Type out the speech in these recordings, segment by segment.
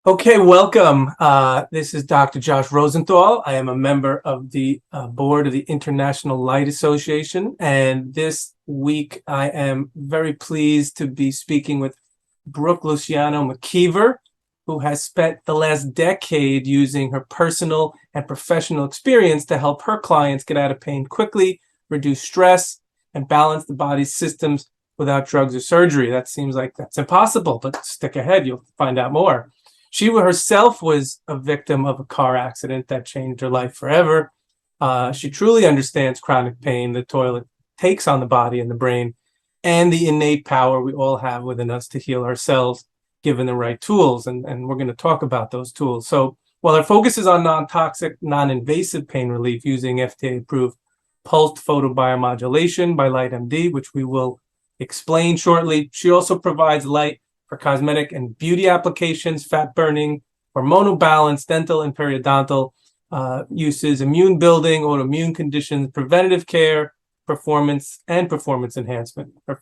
Okay, welcome. This is Dr. Josh Rosenthal. I am a member of the board of the International Light Association, and this week I am very pleased to be speaking with Brooke Luciano McKeever, who has spent the last decade using her personal and professional experience to help her clients get out of pain quickly, reduce stress, and balance the body's systems without drugs or surgery. That seems like that's impossible, but stick ahead, you'll find out more. She herself was a victim of a car accident that changed her life forever. She truly understands chronic pain the toilet takes on the body and the brain, and the innate power we all have within us to heal ourselves, given the right tools. And we're going to talk about those tools. So while our focus is on non-toxic, non-invasive pain relief using FDA-approved pulsed photobiomodulation by LightMD, which we will explain shortly, she also provides light for cosmetic and beauty applications, fat burning, hormonal balance, dental and periodontal uses, immune building, autoimmune conditions, preventative care, performance enhancement. Her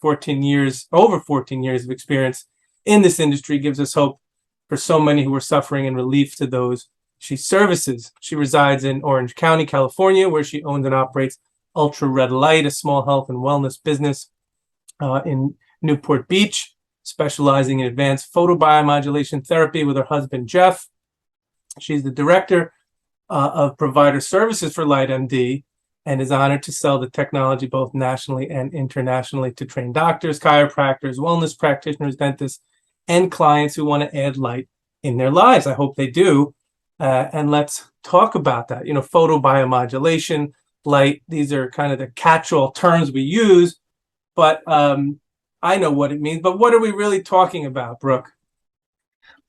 over 14 years of experience in this industry gives us hope for so many who are suffering and relief to those she services. She resides in Orange County, California, where she owns and operates Ultra Red Light, a small health and wellness business in Newport Beach, specializing in advanced photobiomodulation therapy with her husband, Jeff. She's the director of provider services for LightMD and is honored to sell the technology both nationally and internationally to trained doctors, chiropractors, wellness practitioners, dentists, and clients who want to add light in their lives. I hope they do. And let's talk about that. You know, photobiomodulation, light, these are kind of the catch-all terms we use, but I know what it means, but what are we really talking about, Brooke?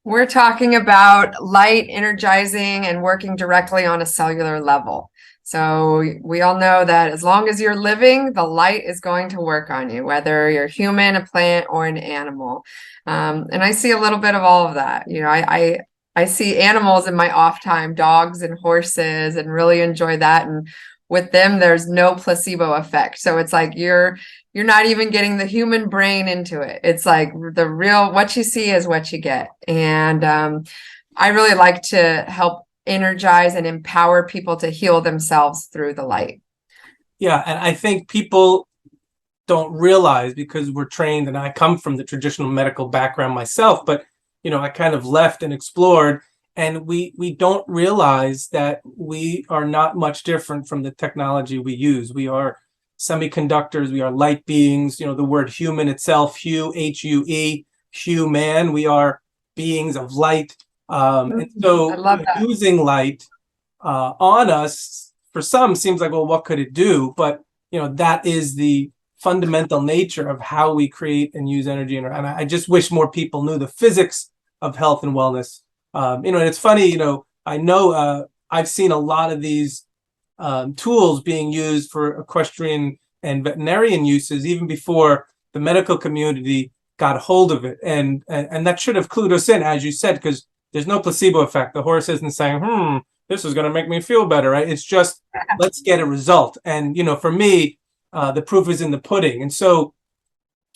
We're talking about light energizing and working directly on a cellular level. So we all know that as long as you're living, the light is going to work on you, whether you're human, a plant, or an animal. And I see a little bit of all of that. You know, I see animals in my off time, dogs and horses, and really enjoy that. And with them, there's no placebo effect. So it's like you're not even getting the human brain into it. It's like the real, what you see is what you get. And I really like to help energize and empower people to heal themselves through the light. Yeah, and I think people don't realize, because we're trained, and I come from the traditional medical background myself, but you know, I kind of left and explored, and we don't realize that we are not much different from the technology we use. We are semiconductors, we are light beings. You know, the word human itself, Hue, human, we are beings of light. And so using light on us, for some, seems like, well, what could it do? But, you know, that is the fundamental nature of how we create and use energy. And I just wish more people knew the physics of health and wellness. You know, and it's funny, you know, I know I've seen a lot of these tools being used for equestrian and veterinarian uses even before the medical community got hold of it. And that should have clued us in, as you said, because there's no placebo effect. The horse isn't saying, this is going to make me feel better, right? It's just, let's get a result. And, you know, for me, the proof is in the pudding. And so,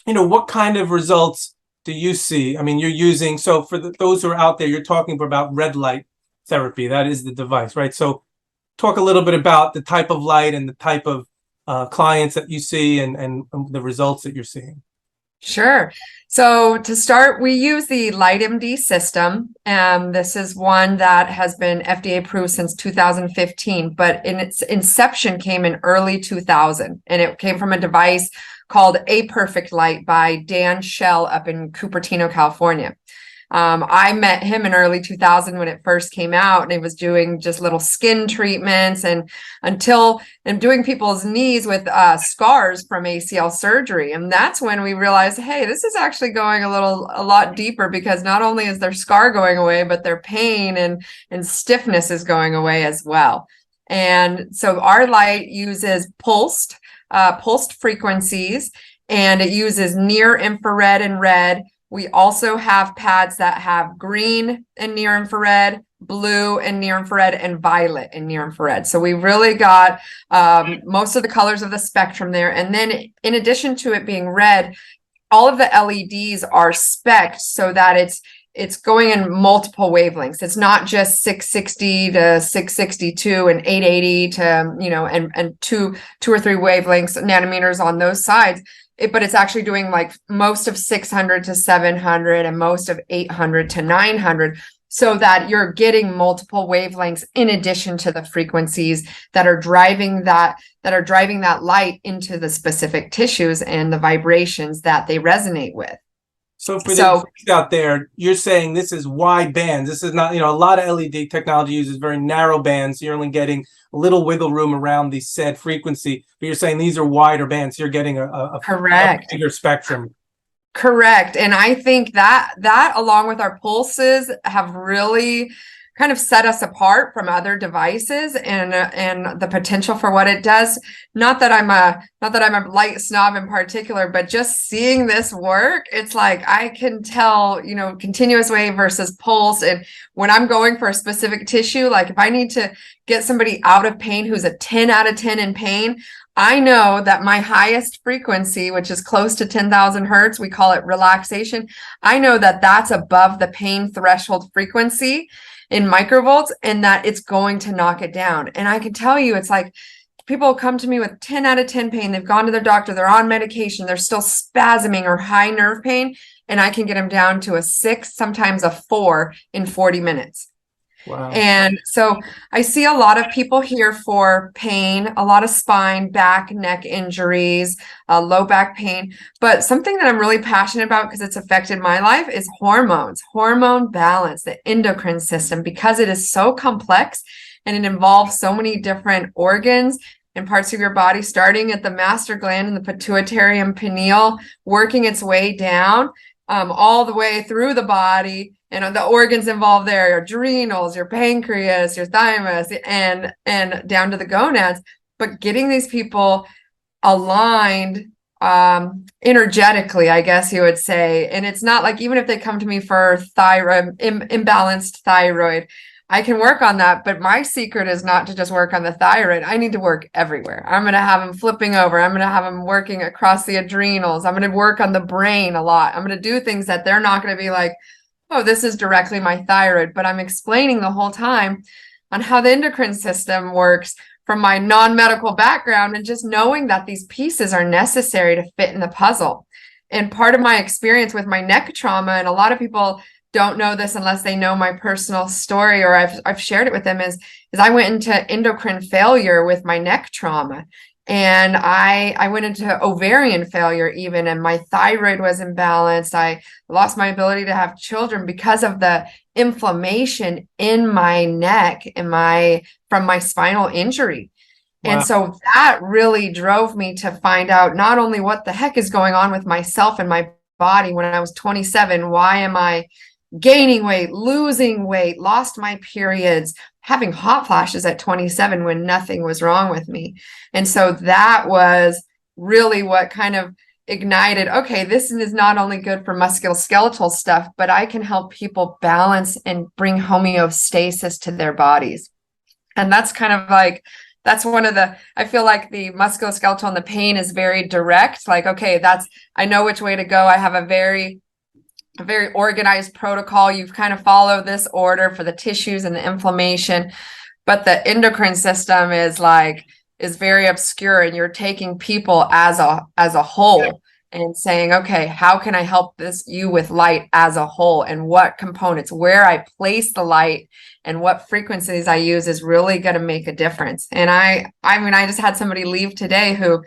you know, what kind of results do you see? I mean, you're using, so for those who are out there, you're talking about red light therapy. That is the device, right? So talk a little bit about the type of light and the type of clients that you see and the results that you're seeing. Sure. So to start, we use the LightMD system. This is one that has been FDA approved since 2015, but in its inception came in early 2000, and it came from a device called A Perfect Light by Dan Shell up in Cupertino, California. I met him in early 2000 when it first came out, and he was doing just little skin treatments and doing people's knees with scars from ACL surgery. And that's when we realized, hey, this is actually going a lot deeper, because not only is their scar going away, but their pain and stiffness is going away as well. And so our light uses pulsed frequencies, and it uses near infrared and red. We also have pads that have green and near infrared, blue and near infrared, and violet and near infrared. So we really got most of the colors of the spectrum there. And then in addition to it being red, all of the LEDs are spec'd so that it's going in multiple wavelengths. It's not just 660 to 662 and 880 to, you know, and two or three wavelengths, nanometers on those sides. But it's actually doing like most of 600 to 700 and most of 800 to 900, so that you're getting multiple wavelengths in addition to the frequencies that are driving that light into the specific tissues and the vibrations that they resonate with. So for the geeks out there, you're saying this is wide bands. This is not, you know, a lot of LED technology uses very narrow bands. So you're only getting a little wiggle room around the said frequency, but you're saying these are wider bands. So you're getting a bigger spectrum. Correct. And I think that along with our pulses have really kind of set us apart from other devices and the potential for what it does. Not that I'm a light snob in particular, but just seeing this work, it's like I can tell, you know, continuous wave versus pulse. And when I'm going for a specific tissue, like if I need to get somebody out of pain who's a 10 out of 10 in pain, I know that my highest frequency, which is close to 10,000 hertz, we call it relaxation. I know that that's above the pain threshold frequency in microvolts, and that it's going to knock it down. And I can tell you, it's like people come to me with 10 out of 10 pain. They've gone to their doctor, they're on medication, they're still spasming or high nerve pain, and I can get them down to a 6, sometimes a 4 in 40 minutes. Wow. And so I see a lot of people here for pain, a lot of spine, back, neck injuries, low back pain. But something that I'm really passionate about because it's affected my life is hormones, hormone balance, the endocrine system, because it is so complex and it involves so many different organs and parts of your body, starting at the master gland and the pituitary and pineal, working its way down all the way through the body. And the organs involved there, your adrenals, your pancreas, your thymus, and down to the gonads. But getting these people aligned energetically, I guess you would say. And it's not like, even if they come to me for thyroid, imbalanced thyroid, I can work on that. But my secret is not to just work on the thyroid. I need to work everywhere. I'm going to have them flipping over. I'm going to have them working across the adrenals. I'm going to work on the brain a lot. I'm going to do things that they're not going to be like, oh, this is directly my thyroid, but I'm explaining the whole time on how the endocrine system works from my non-medical background, and just knowing that these pieces are necessary to fit in the puzzle. And part of my experience with my neck trauma, and a lot of people don't know this unless they know my personal story, or I've shared it with them, is I went into endocrine failure with my neck trauma. And I went into ovarian failure even, and my thyroid was imbalanced. I lost my ability to have children because of the inflammation in my neck and from my spinal injury. Wow. And so that really drove me to find out not only what the heck is going on with myself and my body when I was 27, why am I gaining weight, losing weight, lost my periods, having hot flashes at 27 when nothing was wrong with me. And so that was really what kind of ignited, okay, this is not only good for musculoskeletal stuff, but I can help people balance and bring homeostasis to their bodies. And that's kind of like, that's one of the, I feel like the musculoskeletal and the pain is very direct. Like, okay, I know which way to go. I have a very organized protocol. You've kind of followed this order for the tissues and the inflammation, but the endocrine system is very obscure, and you're taking people as a whole and saying, okay, how can I help you with light as a whole, and what components, where I place the light and what frequencies I use is really going to make a difference. And I mean, I just had somebody leave today who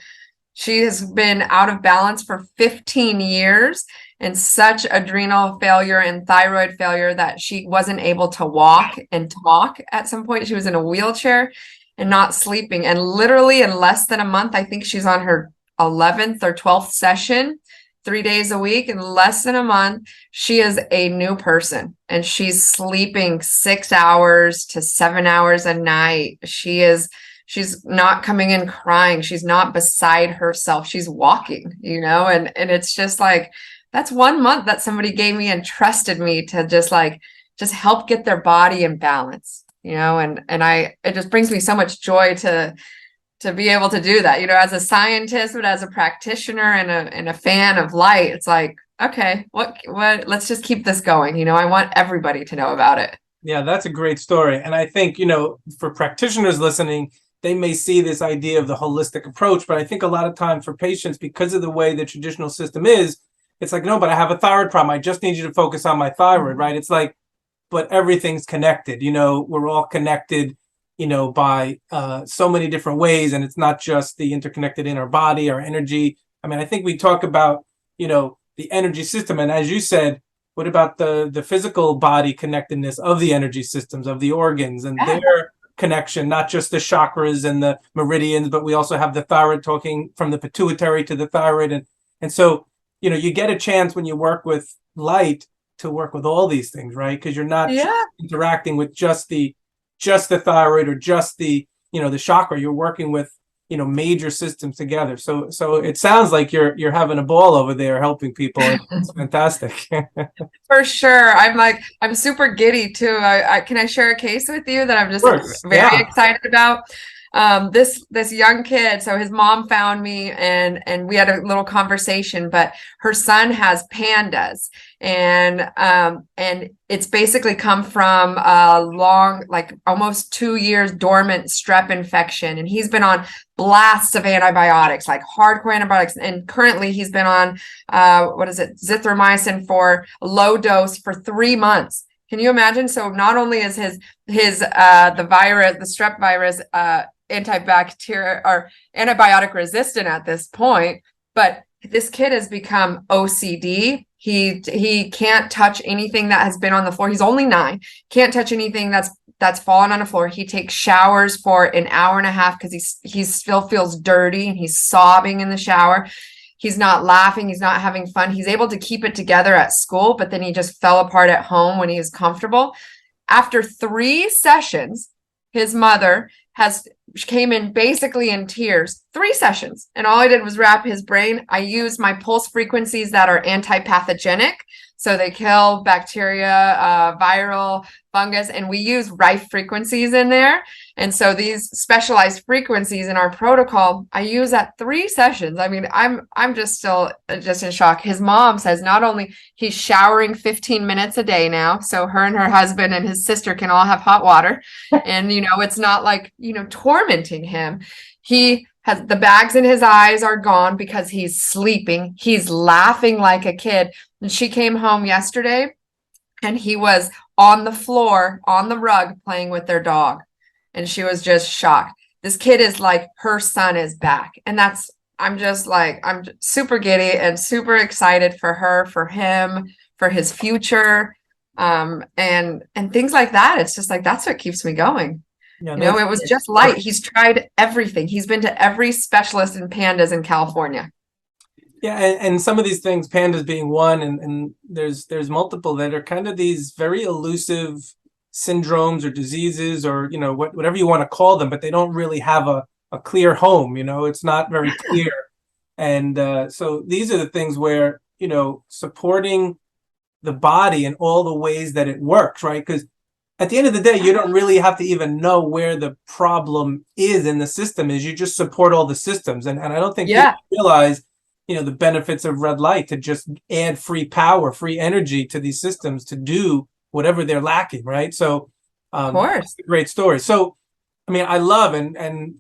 she has been out of balance for 15 years and such adrenal failure and thyroid failure that she wasn't able to walk and talk at some point. She was in a wheelchair and not sleeping. And literally in less than a month, I think she's on her 11th or 12th session, 3 days a week. In less than a month, she is a new person, and she's sleeping 6 hours to 7 hours a night. She's not coming in crying. She's not beside herself. She's walking, and it's just like, that's 1 month that somebody gave me and trusted me to just help get their body in balance, and it just brings me so much joy to be able to do that, as a scientist, but as a practitioner and a fan of light. It's like, Okay. Let's just keep this going. I want everybody to know about it. Yeah, that's a great story. And I think, for practitioners listening, they may see this idea of the holistic approach, but I think a lot of time for patients, because of the way the traditional system is, it's like, no, but I have a thyroid problem. I just need you to focus on my thyroid, right? It's like, but everything's connected. We're all connected, by so many different ways. And it's not just the interconnected in our body, our energy. I mean, I think we talk about, the energy system. And as you said, what about the physical body connectedness of the energy systems, of the organs and their connection, not just the chakras and the meridians, but we also have the thyroid talking from the pituitary to the thyroid. And so, you get a chance when you work with light to work with all these things, right? Because you're not interacting with just the thyroid or just the chakra. You're working with major systems together. So it sounds like you're having a ball over there helping people. It's fantastic. For sure. I'm super giddy too. Can I share a case with you that I'm just very excited about? This young kid, so his mom found me and we had a little conversation, but her son has pandas and it's basically come from a long, like almost 2 years dormant strep infection. And he's been on blasts of antibiotics, like hardcore antibiotics. And currently he's been on, zithromycin for low dose for 3 months. Can you imagine? So not only is the virus, the strep virus, antibacterial or antibiotic resistant at this point, but this kid has become OCD. He can't touch anything that has been on the floor. He's only 9. Can't touch anything that's fallen on the floor. He takes showers for an hour and a half because he still feels dirty and he's sobbing in the shower. He's not laughing. He's not having fun. He's able to keep it together at school, but then he just fell apart at home when he was comfortable. After 3 sessions, his mother came in basically in tears. 3 sessions. And all I did was wrap his brain. I used my pulse frequencies that are anti-pathogenic. So they kill bacteria, viral, fungus, and we use Rife frequencies in there. And so these specialized frequencies in our protocol, I use at 3 sessions. I mean, I'm just in shock. His mom says not only he's showering 15 minutes a day now, so her and her husband and his sister can all have hot water. And, it's not like, tormenting him. He has the bags in his eyes are gone because he's sleeping. He's laughing like a kid. And she came home yesterday and he was on the floor, on the rug, playing with their dog. And she was just shocked. This kid is like, her son is back. And I'm super giddy and super excited for her, for him, for his future. And things like that. It's just like, that's what keeps me going. Yeah, it was just light. He's tried everything. He's been to every specialist in pandas in California. Yeah, and some of these things, pandas being one, and there's multiple that are kind of these very elusive syndromes or diseases or whatever you want to call them, but they don't really have a clear home. It's not very clear, and so these are the things where supporting the body in all the ways that it works, right? Because at the end of the day, you don't really have to even know where the problem is in the system. You just support all the systems, and I don't think people realize the benefits of red light to just add free power, free energy to these systems to do whatever they're lacking, right? So, of course, it's a great story. So, I mean, I love and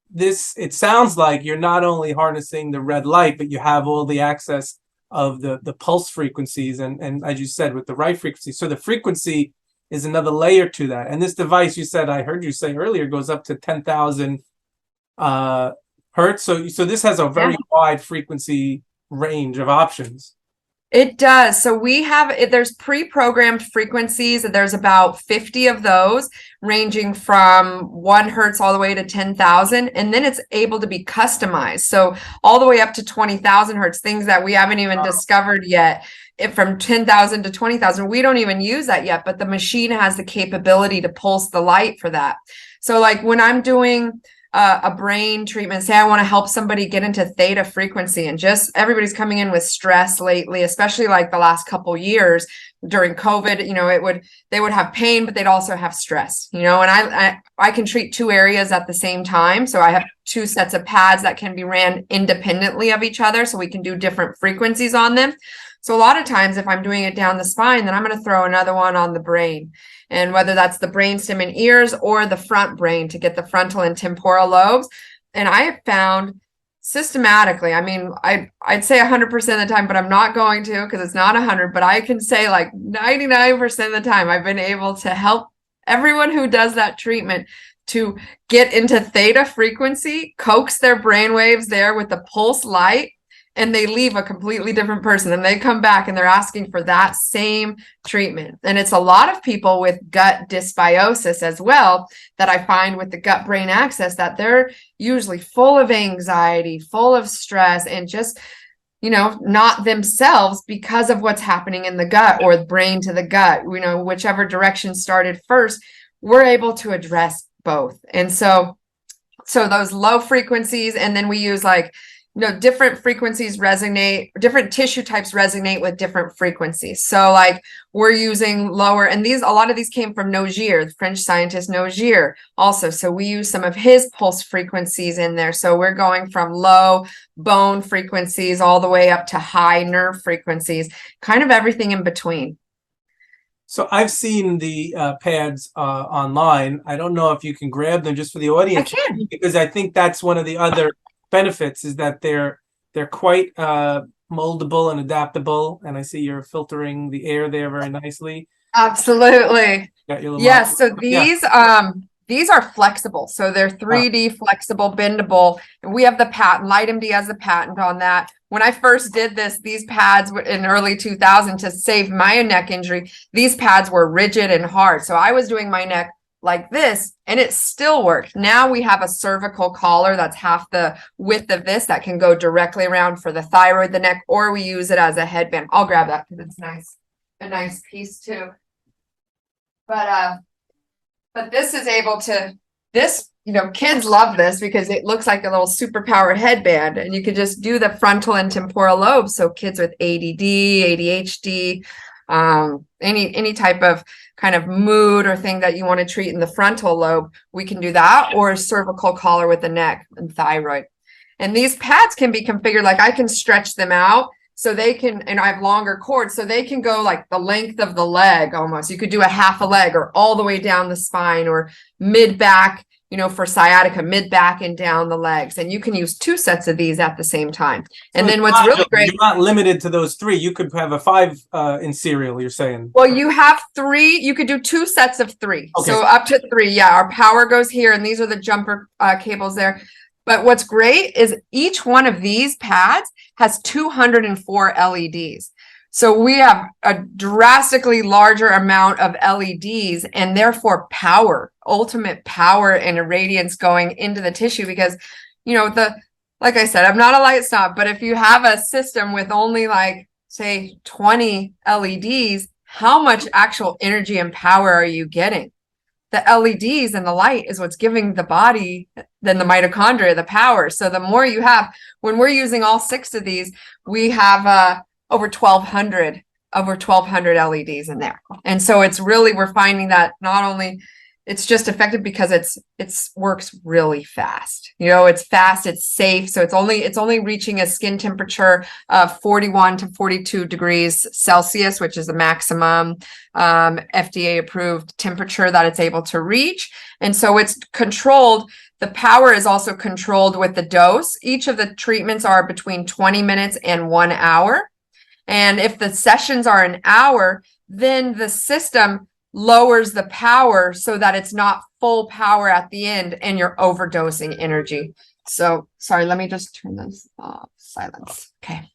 this. It sounds like you're not only harnessing the red light, but you have all the access of the pulse frequencies, and as you said, with the right frequency. So the frequency is another layer to that. And this device, you said, I heard you say earlier, goes up to 10,000 hertz. So this has a very wide frequency range of options. It does. So there's pre-programmed frequencies. There's about 50 of those ranging from 1 hertz all the way to 10,000. And then it's able to be customized. So all the way up to 20,000 hertz, things that we haven't even discovered yet. From 10,000 to 20,000, we don't even use that yet, but the machine has the capability to pulse the light for that. So like when I'm doing a brain treatment, say I want to help somebody get into theta frequency, and just everybody's coming in with stress lately, especially like the last couple years during COVID, they would have pain, but they'd also have stress, and I can treat 2 areas at the same time. So I have 2 sets of pads that can be ran independently of each other. So we can do different frequencies on them. So a lot of times if I'm doing it down the spine, then I'm going to throw another one on the brain. And whether that's the brainstem and ears or the front brain to get the frontal and temporal lobes. And I have found systematically, I mean, I'd say 100% of the time, but I'm not going to because it's not 100, but I can say like 99% of the time I've been able to help everyone who does that treatment to get into theta frequency, coax their brain waves there with the pulse light, and they leave a completely different person. And they come back and they're asking for that same treatment. And it's a lot of people with gut dysbiosis as well that I find with the gut brain axis that they're usually full of anxiety, full of stress, and just, you know, not themselves because of what's happening in the gut or the brain to the gut, you know, whichever direction started first, we're able to address both. And so those low frequencies, and then we use like, you know, different frequencies resonate, different tissue types resonate with different frequencies. So like we're using lower, and these, a lot of these came from Nogier, the French scientist Nogier also. So we use some of his pulse frequencies in there. So we're going from low bone frequencies all the way up to high nerve frequencies, kind of everything in between. So I've seen the pads online. I don't know if you can grab them just for the audience. I can. Because I think that's one of the other benefits is that they're quite moldable and adaptable. And I see you're filtering the air there very nicely. Absolutely. Got your little Yes. So yeah. these are flexible. So they're 3D flexible, bendable. And we have the patent. LightMD has the patent on that. When I first did this, these pads in early 2000 to save my neck injury, these pads were rigid and hard. So I was doing my neck like this and it still worked. Now we have a cervical collar that's half the width of this that can go directly around for the thyroid, the neck, or we use it as a headband. I'll grab that because it's nice, a nice piece too. But this is able to, this, you know, kids love this because it looks like a little superpowered headband, and you could just do the frontal and temporal lobes. So kids with ADD, ADHD, any type of kind of mood or thing that you want to treat in the frontal lobe, we can do that, or a cervical collar with the neck and thyroid. And these pads can be configured, like I can stretch them out so they can, and I have longer cords, so they can go like the length of the leg almost. You could do a half a leg or all the way down the spine, or mid back, you know, for sciatica, mid back and down the legs. And you can use 2 sets of these at the same time. And So then what's really great, you're not limited to those 3. You could have a 5 in serial, you're saying. well, you have 3, you could do 2 sets of 3. Okay. So up to 3. Yeah, our power goes here, and these are the jumper cables there. But what's great is each one of these pads has 204 LEDs. So we have a drastically larger amount of LEDs and therefore power, ultimate power and irradiance going into the tissue, because, you know, like I said, I'm not a light snob, but if you have a system with only like, say, 20 LEDs, how much actual energy and power are you getting? The LEDs and the light is what's giving the body, then the mitochondria, the power. So the more you have, when we're using all 6 of these, we have over 1,200 LEDs in there. And so it's really, we're finding that not only it's just effective because it's works really fast. You know, it's fast, it's safe. So it's only reaching a skin temperature of 41 to 42 degrees Celsius, which is the maximum FDA approved temperature that it's able to reach. And so it's controlled. The power is also controlled with the dose. Each of the treatments are between 20 minutes and 1 hour. And if the sessions are an hour, then the system lowers the power so that it's not full power at the end and you're overdosing energy. So sorry, let me just turn this off. Silence. Okay.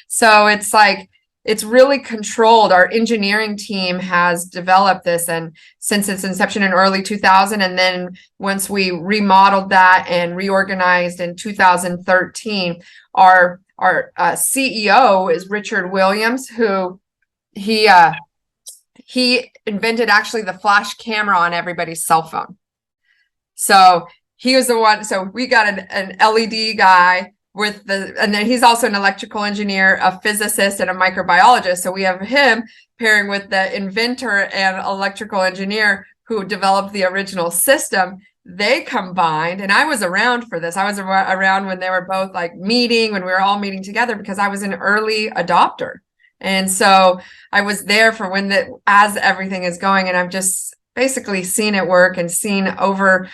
So it's like, it's really controlled. Our engineering team has developed this, and since its inception in early 2000, and then once we remodeled that and reorganized in 2013, our CEO is Richard Williams, who he invented actually the flash camera on everybody's cell phone. So he was the one. So we got an LED guy and then he's also an electrical engineer, a physicist, and a microbiologist. So we have him pairing with the inventor and electrical engineer who developed the original system. They combined, and I was around for this. I was around when they were both like meeting, when we were all meeting together, because I was an early adopter. And so I was there for as everything is going, and I've just basically seen it work and seen over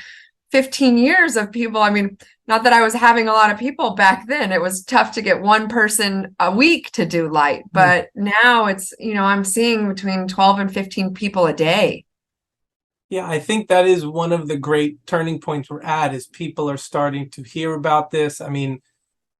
15 years of people. I mean, not that I was having a lot of people back then. It was tough to get one person a week to do light, but now it's, I'm seeing between 12 and 15 people a day. Yeah, I think that is one of the great turning points we're at, is people are starting to hear about this. I mean,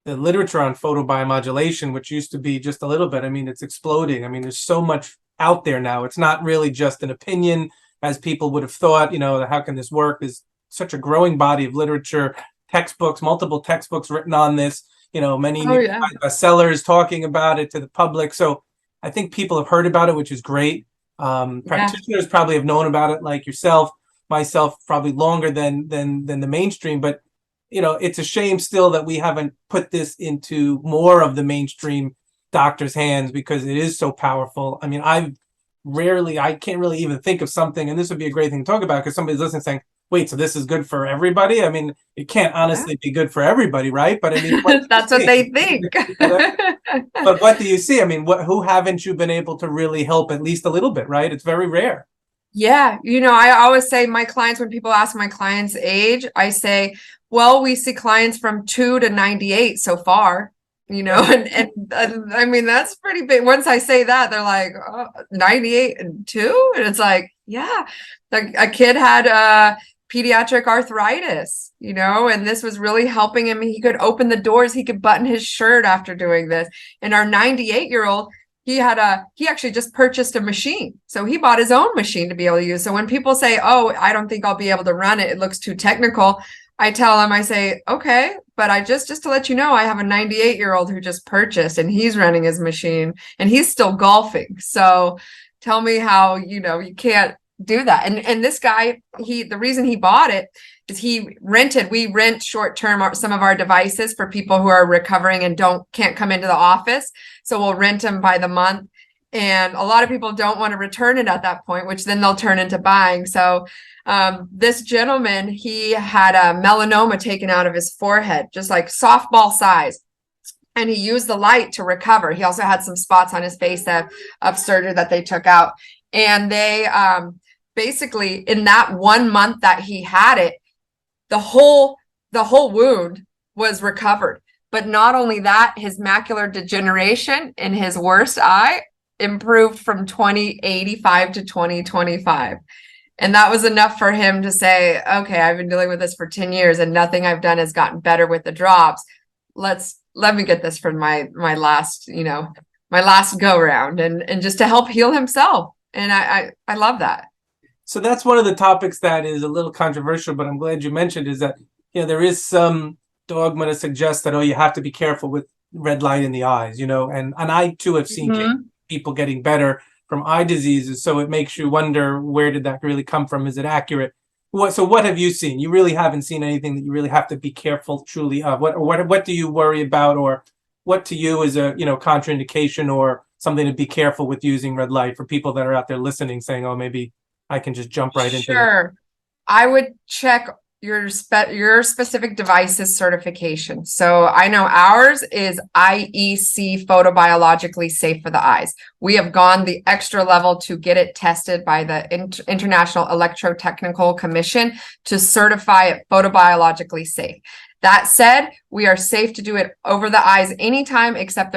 the literature on photobiomodulation, which used to be just a little bit, I mean, it's exploding. I mean, there's so much out there now. It's not really just an opinion, as people would have thought, how can this work? There's such a growing body of literature, textbooks, multiple textbooks written on this, many bestsellers talking about it to the public. So I think people have heard about it, which is great. Practitioners probably have known about it, like yourself, myself, probably longer than the mainstream. But it's a shame still that we haven't put this into more of the mainstream doctors' hands, because it is so powerful. I mean, I can't really even think of something, and this would be a great thing to talk about, because somebody's listening saying, wait, so this is good for everybody? I mean, it can't honestly be good for everybody, right? But I mean, that's what they think. But what do you see? I mean, who haven't you been able to really help at least a little bit, right? It's very rare. Yeah. I always say my clients, when people ask my clients' age, I say, well, we see clients from 2 to 98 so far, and I mean, that's pretty big. Once I say that, they're like, 98 and 2? And it's like, yeah, like a kid had pediatric arthritis, and this was really helping him. He could open the doors, he could button his shirt after doing this. And our 98-year-old, he actually just purchased a machine. So he bought his own machine to be able to use. So when people say, oh, I don't think I'll be able to run it, it looks too technical, I tell them, I say, okay, but I just to let you know, I have a 98-year-old who just purchased, and he's running his machine, and he's still golfing. So tell me how, you can't do that. And this guy, the reason he bought it is we rent short-term some of our devices for people who are recovering and can't come into the office. So we'll rent them by the month. And a lot of people don't want to return it at that point, which then they'll turn into buying. So this gentleman, he had a melanoma taken out of his forehead, just like softball size. And he used the light to recover. He also had some spots on his face of surgery that they took out. And they basically, in that 1 month that he had it, the whole wound was recovered. But not only that, his macular degeneration in his worst eye improved from 2085 to 2025. And that was enough for him to say, okay, I've been dealing with this for 10 years and nothing I've done has gotten better with the drops. Let me get this for my last, my last go around, and just to help heal himself. And I love that. So that's one of the topics that is a little controversial, but I'm glad you mentioned, is that, there is some dogma to suggest that, you have to be careful with red light in the eyes, and I too have seen people getting better from eye diseases. So it makes you wonder, where did that really come from? Is it accurate? So what have you seen? You really haven't seen anything that you really have to be careful truly of. What do you worry about, or what to you is a, contraindication or something to be careful with using red light, for people that are out there listening saying, oh, maybe I can just jump right into it? Sure. I would check your specific device's certification. So I know ours is IEC, photobiologically safe for the eyes. We have gone the extra level to get it tested by the International Electrotechnical Commission to certify it photobiologically safe. That said, we are safe to do it over the eyes anytime except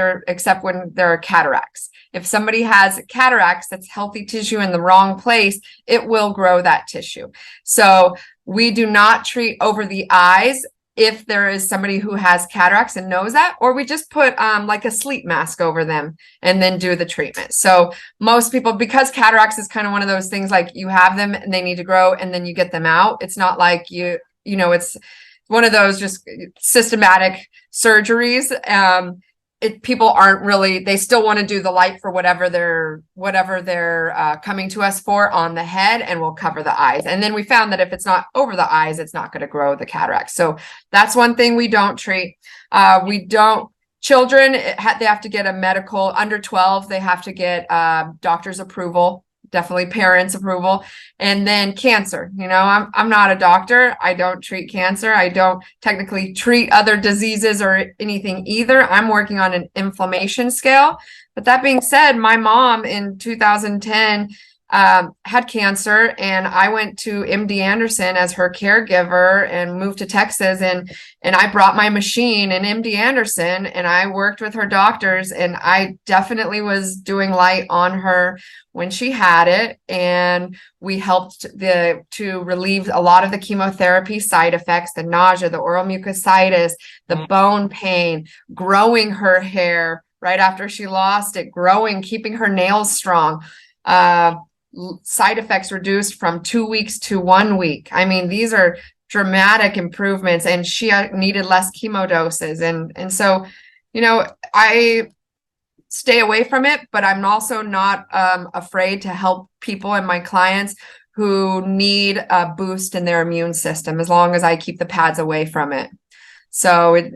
when there are cataracts. If somebody has cataracts, that's healthy tissue in the wrong place, it will grow that tissue. So we do not treat over the eyes if there is somebody who has cataracts and knows that, or we just put like a sleep mask over them and then do the treatment. So most people, because cataracts is kind of one of those things, like you have them and they need to grow and then you get them out. It's not like it's one of those just systematic surgeries. People aren't really, they still want to do the light for whatever they're coming to us for on the head, and we'll cover the eyes. And then we found that if it's not over the eyes, it's not going to grow the cataract. So that's one thing we don't treat. Children, they have to get a medical, under 12, they have to get doctor's approval definitely parents' approval. And then cancer. I'm not a doctor. I don't treat cancer. I don't technically treat other diseases or anything either. I'm working on an inflammation scale. But that being said, my mom in 2010 had cancer, and I went to MD Anderson as her caregiver and moved to Texas, and I brought my machine in MD Anderson, and I worked with her doctors, and I definitely was doing light on her when she had it, and we helped to relieve a lot of the chemotherapy side effects, the nausea, the oral mucositis, the bone pain, growing her hair right after she lost it, growing, keeping her nails strong. Side effects reduced from 2 weeks to 1 week. I mean, these are dramatic improvements, and she needed less chemo doses. And so, I stay away from it, but I'm also not afraid to help people and my clients who need a boost in their immune system, as long as I keep the pads away from it. So it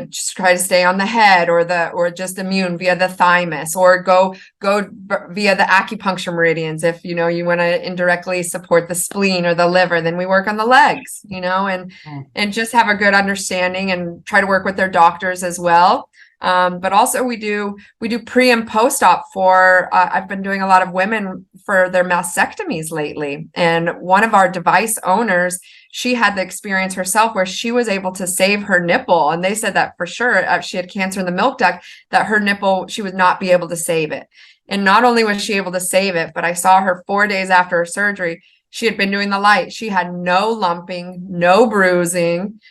just try to stay on the head, or just immune via the thymus, or go via the acupuncture meridians. If you want to indirectly support the spleen or the liver, then we work on the legs, and just have a good understanding and try to work with their doctors as well. But also we do pre and post-op for, I've been doing a lot of women for their mastectomies lately. And one of our device owners, she had the experience herself where she was able to save her nipple. And they said that for sure, she had cancer in the milk duct, that her nipple, she would not be able to save it. And not only was she able to save it, but I saw her 4 days after her surgery. She had been doing the light. She had no lumping, no bruising,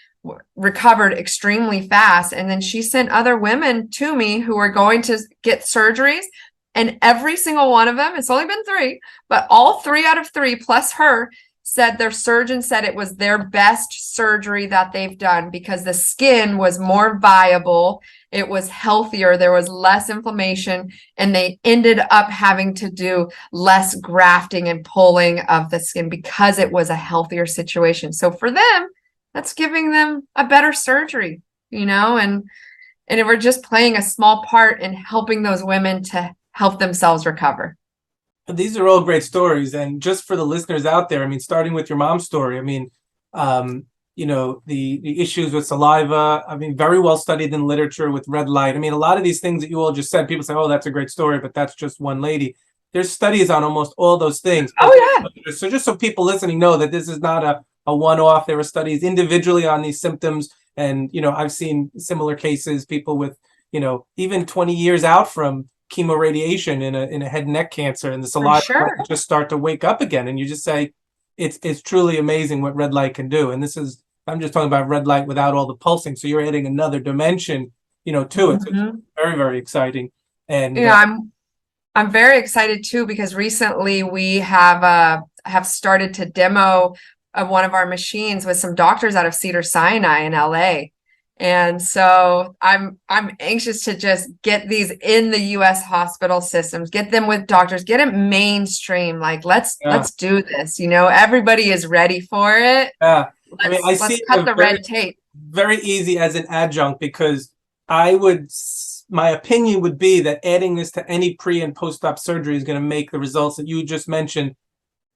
recovered extremely fast. And then she sent other women to me who were going to get surgeries, and every single one of them, it's only been 3, but all 3 out of 3 plus her said their surgeon said it was their best surgery that they've done, because the skin was more viable, it was healthier, there was less inflammation, and they ended up having to do less grafting and pulling of the skin because it was a healthier situation. So for them, that's giving them a better surgery, and we're just playing a small part in helping those women to help themselves recover. These are all great stories. And just for the listeners out there, I mean, starting with your mom's story, I mean, the issues with saliva, I mean, very well studied in literature with red light. I mean, a lot of these things that you all just said, people say, oh, that's a great story, but that's just one lady. There's studies on almost all those things. Oh, yeah. So just so people listening know that this is not a one-off. There were studies individually on these symptoms. And, I've seen similar cases, people with, even 20 years out from chemoradiation in a head and neck cancer, and the saliva just start to wake up again. And you just say, it's truly amazing what red light can do. And I'm just talking about red light without all the pulsing. So you're adding another dimension, to it. So it's very, very exciting. And I'm very excited too, because recently we have started to demo one of our machines with some doctors out of Cedars-Sinai in LA. And so I'm anxious to just get these in the US hospital systems, get them with doctors, get it mainstream. Like, let's do this. Everybody is ready for it. Yeah. Let's cut the red tape. Very easy as an adjunct, because my opinion would be that adding this to any pre and post-op surgery is going to make the results that you just mentioned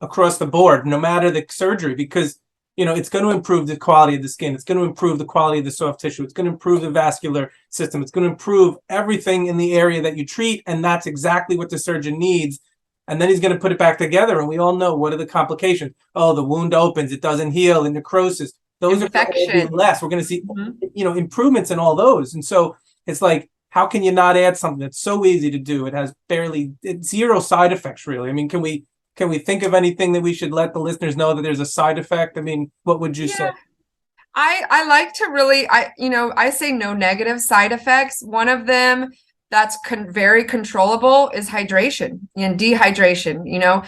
across the board, no matter the surgery, because it's going to improve the quality of the skin. It's going to improve the quality of the soft tissue. It's going to improve the vascular system. It's going to improve everything in the area that you treat. And that's exactly what the surgeon needs. And then he's going to put it back together. And we all know, what are the complications? Oh, the wound opens, it doesn't heal, and necrosis. Those infection. Are going to be less. We're going to see, improvements in all those. And so it's like, how can you not add something that's so easy to do? It has zero side effects, really. I mean, can we think of anything that we should let the listeners know that there's a side effect? I mean, what would you say? I like to really, I say no negative side effects. One of them that's very controllable is hydration and dehydration.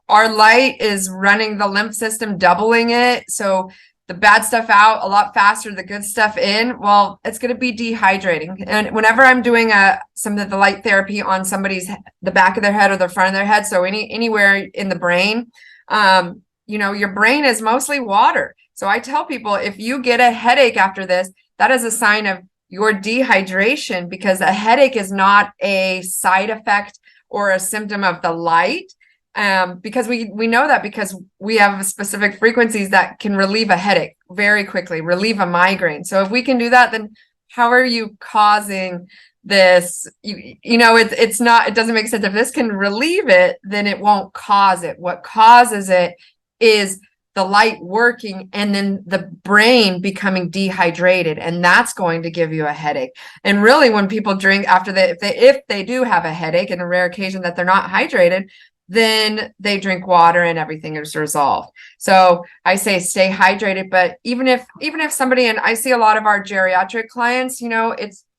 Our light is running the lymph system, doubling it. So the bad stuff out a lot faster, the good stuff in. Well, it's going to be dehydrating. And whenever I'm doing some of the light therapy on the back of their head or the front of their head, so anywhere in the brain, your brain is mostly water. So I tell people, if you get a headache after this, that is a sign of your dehydration, because a headache is not a side effect or a symptom of the light. because we know that because we have specific frequencies that can relieve a headache very quickly, relieve a migraine. So if we can do that, then how are you causing this? It's not, it doesn't make sense. If this can relieve it, then it won't cause it. What causes it is the light working and then the brain becoming dehydrated, and that's going to give you a headache. And really, when people drink after if they do have a headache, in a rare occasion that they're not hydrated, then they drink water and everything is resolved. So I say stay hydrated, but even if somebody, and I see a lot of our geriatric clients,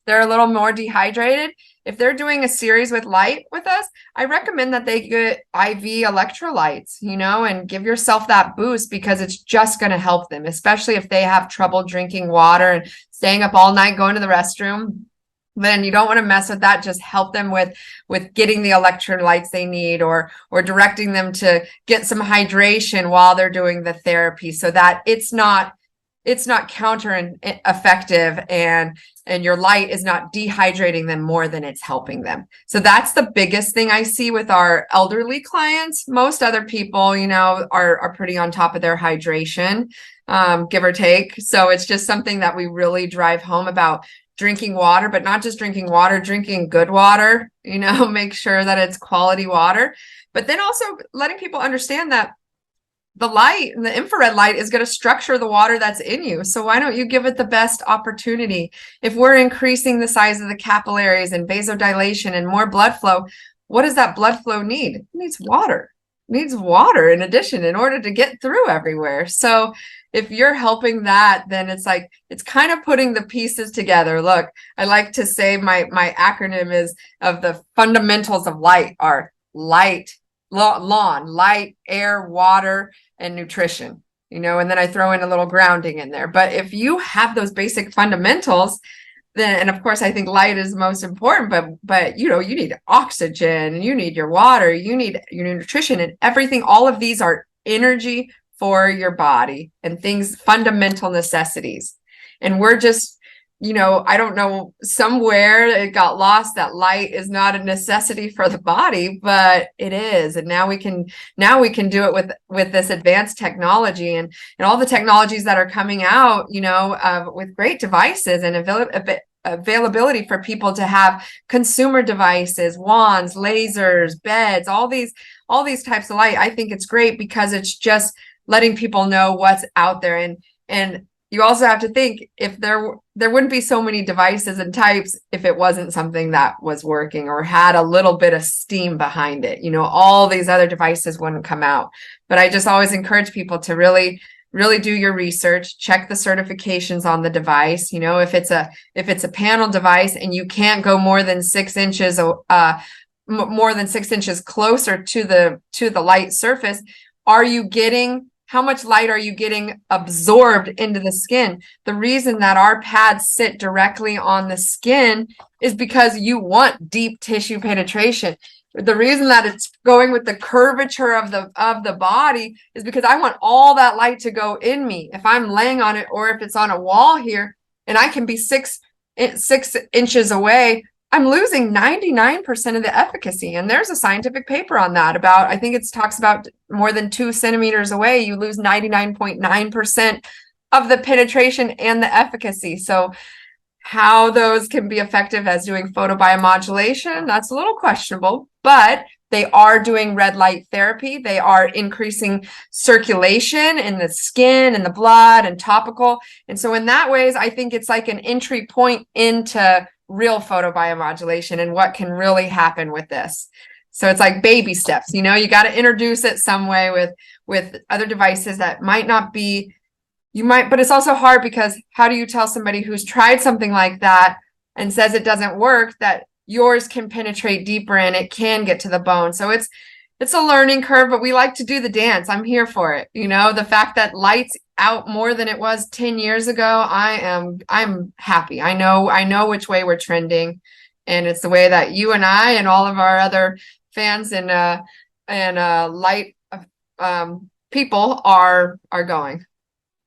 they're a little more dehydrated. If they're doing a series with light with us, I recommend that they get IV electrolytes, and give yourself that boost, because it's just going to help them, especially if they have trouble drinking water and staying up all night, going to the restroom. Then you don't want to mess with that. Just help them with getting the electrolytes they need, or directing them to get some hydration while they're doing the therapy, so that it's not counter effective, and your light is not dehydrating them more than it's helping them. So that's the biggest thing I see with our elderly clients. Most other people, are pretty on top of their hydration, give or take. So it's just something that we really drive home about drinking water, but not just drinking water, drinking good water, make sure that it's quality water, but then also letting people understand that the light and the infrared light is going to structure the water that's in you. So why don't you give it the best opportunity? If we're increasing the size of the capillaries and vasodilation and more blood flow, what does that blood flow need? It needs water. It needs water in addition in order to get through everywhere. So if you're helping that, then it's kind of putting the pieces together. Look, I like to say my acronym is of the fundamentals of light are light, lawn, light, air, water, and nutrition, and then I throw in a little grounding in there. But if you have those basic fundamentals, then, and of course, I think light is most important, but you need oxygen, you need your water, you need your nutrition and everything. All of these are energy for your body and things, fundamental necessities. And we're just, I don't know, somewhere it got lost that light is not a necessity for the body, but it is. And now we can do it with this advanced technology and all the technologies that are coming out, with great devices and availability for people to have consumer devices, wands, lasers, beds, all these types of light. I think it's great because it's just letting people know what's out there. And you also have to think, if there wouldn't be so many devices and types if it wasn't something that was working or had a little bit of steam behind it. All these other devices wouldn't come out. But I just always encourage people to really do your research, check the certifications on the device. If it's a panel device and you can't go more than 6 inches, more than 6 inches closer to the light surface, how much light are you getting absorbed into the skin? The reason that our pads sit directly on the skin is because you want deep tissue penetration. The reason that it's going with the curvature of the body is because I want all that light to go in me. If I'm laying on it, or if it's on a wall here and I can be 6 inches away, I'm losing 99% of the efficacy. And there's a scientific paper on that about, I think it talks about more than 2 centimeters away, you lose 99.9% of the penetration and the efficacy. So how those can be effective as doing photobiomodulation, that's a little questionable, but they are doing red light therapy. They are increasing circulation in the skin and the blood and topical. And so in that ways, I think it's like an entry point into real photobiomodulation and what can really happen with this. So it's like baby steps, you got to introduce it some way with other devices that might not be, but it's also hard because how do you tell somebody who's tried something like that and says it doesn't work that yours can penetrate deeper and it can get to the bone? So it's a learning curve, but we like to do the dance. I'm here for it. The fact that light's out more than it was 10 years ago, I'm happy. I know which way we're trending, and it's the way that you and I and all of our other fans and light people are going.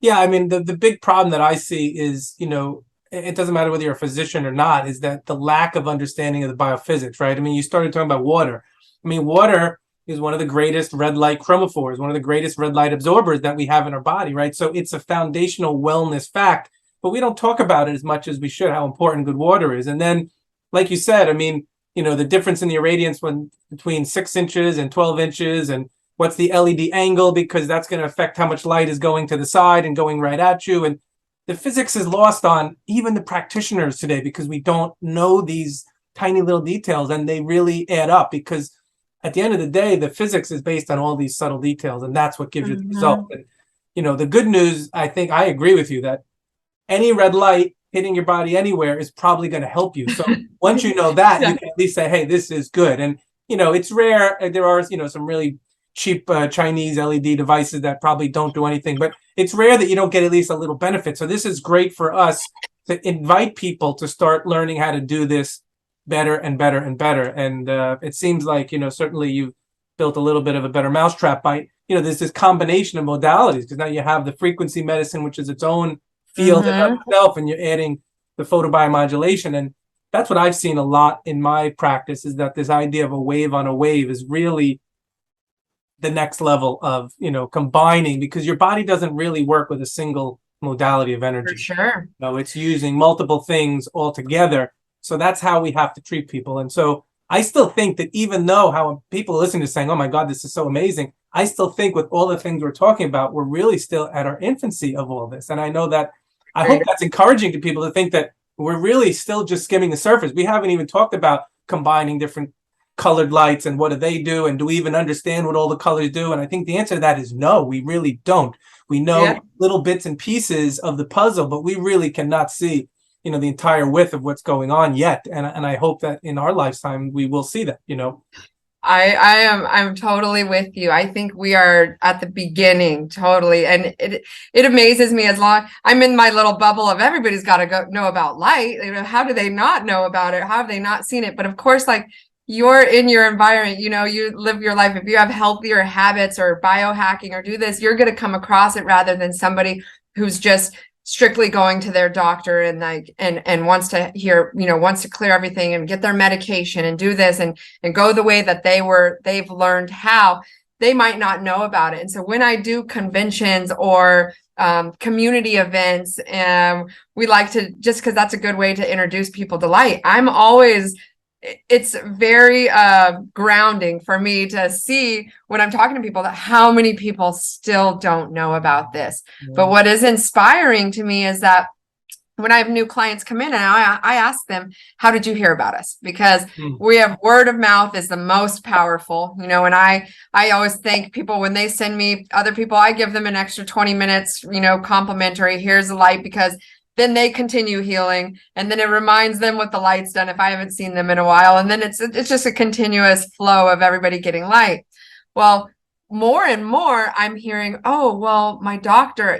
Yeah, I mean, the big problem that I see is, it doesn't matter whether you're a physician or not, is that the lack of understanding of the biophysics, right? I mean, you started talking about water. I mean, water is one of the greatest red light chromophores, one of the greatest red light absorbers that we have in our body, right? So it's a foundational wellness fact, but we don't talk about it as much as we should, how important good water is. And then, like you said, I mean, the difference in the irradiance between 6 inches and 12 inches, and what's the LED angle, because that's going to affect how much light is going to the side and going right at you. And the physics is lost on even the practitioners today because we don't know these tiny little details, and they really add up, because at the end of the day, the physics is based on all these subtle details, and that's what gives you the result. And, the good news, I think I agree with you that any red light hitting your body anywhere is probably going to help you. So once you know that, you can at least say, hey, this is good. And, it's rare. There are, some really cheap Chinese LED devices that probably don't do anything, but it's rare that you don't get at least a little benefit. So this is great for us to invite people to start learning how to do this better and better and better. And it seems like, certainly you've built a little bit of a better mousetrap by, there's this combination of modalities, because now you have the frequency medicine, which is its own field in itself, and you're adding the photobiomodulation. And that's what I've seen a lot in my practice, is that this idea of a wave on a wave is really the next level of, combining, because your body doesn't really work with a single modality of energy. For sure. It's using multiple things all together. So that's how we have to treat people. And so I still think that even though how people listening to saying, oh my God, this is so amazing, I still think with all the things we're talking about, we're really still at our infancy of all this. And I know that I hope that's encouraging to people to think that we're really still just skimming the surface. We haven't even talked about combining different colored lights and what do they do, and do we even understand what all the colors do? And I think the answer to that is no, we really don't. We know little bits and pieces of the puzzle, but we really cannot see, the entire width of what's going on yet. And I hope that in our lifetime we will see that. I'm totally with you. I think we are at the beginning, totally. And it amazes me, as long I'm in my little bubble of everybody's got to go know about light. How do they not know about it? How have they not seen it? But of course, like, you're in your environment, you live your life. If you have healthier habits or biohacking or do this, you're going to come across it, rather than somebody who's just strictly going to their doctor and wants to hear, wants to clear everything and get their medication and do this and go the way that they've learned how. They might not know about it. And so when I do conventions or community events, and we like to, just because that's a good way to introduce people to light, it's very grounding for me to see when I'm talking to people that how many people still don't know about this. But what is inspiring to me is that when I have new clients come in, and I ask them, how did you hear about us? Because we have word of mouth is the most powerful, and I always thank people when they send me other people, I give them an extra 20 minutes, complimentary, here's the light, because then they continue healing, and then it reminds them what the light's done if I haven't seen them in a while. And then it's just a continuous flow of everybody getting light. Well, more and more I'm hearing, oh, well, my doctor,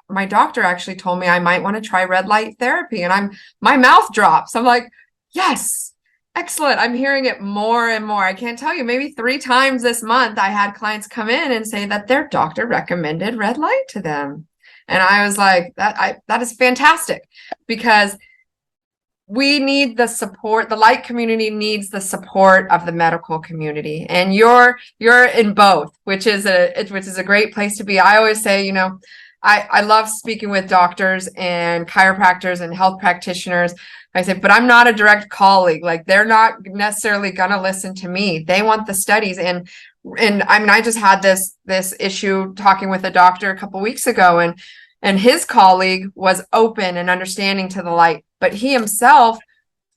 my doctor actually told me I might want to try red light therapy, and my mouth drops. I'm like, yes, excellent. I'm hearing it more and more. I can't tell you, maybe 3 times this month, I had clients come in and say that their doctor recommended red light to them. And I was like, that is fantastic, because we need the support. The light community needs the support of the medical community, and you're in both, which is a great place to be. I always say, I love speaking with doctors and chiropractors and health practitioners. I say, but I'm not a direct colleague. Like, they're not necessarily gonna listen to me. They want the studies. And I mean, I just had this issue talking with a doctor a couple weeks ago, and his colleague was open and understanding to the light, but he himself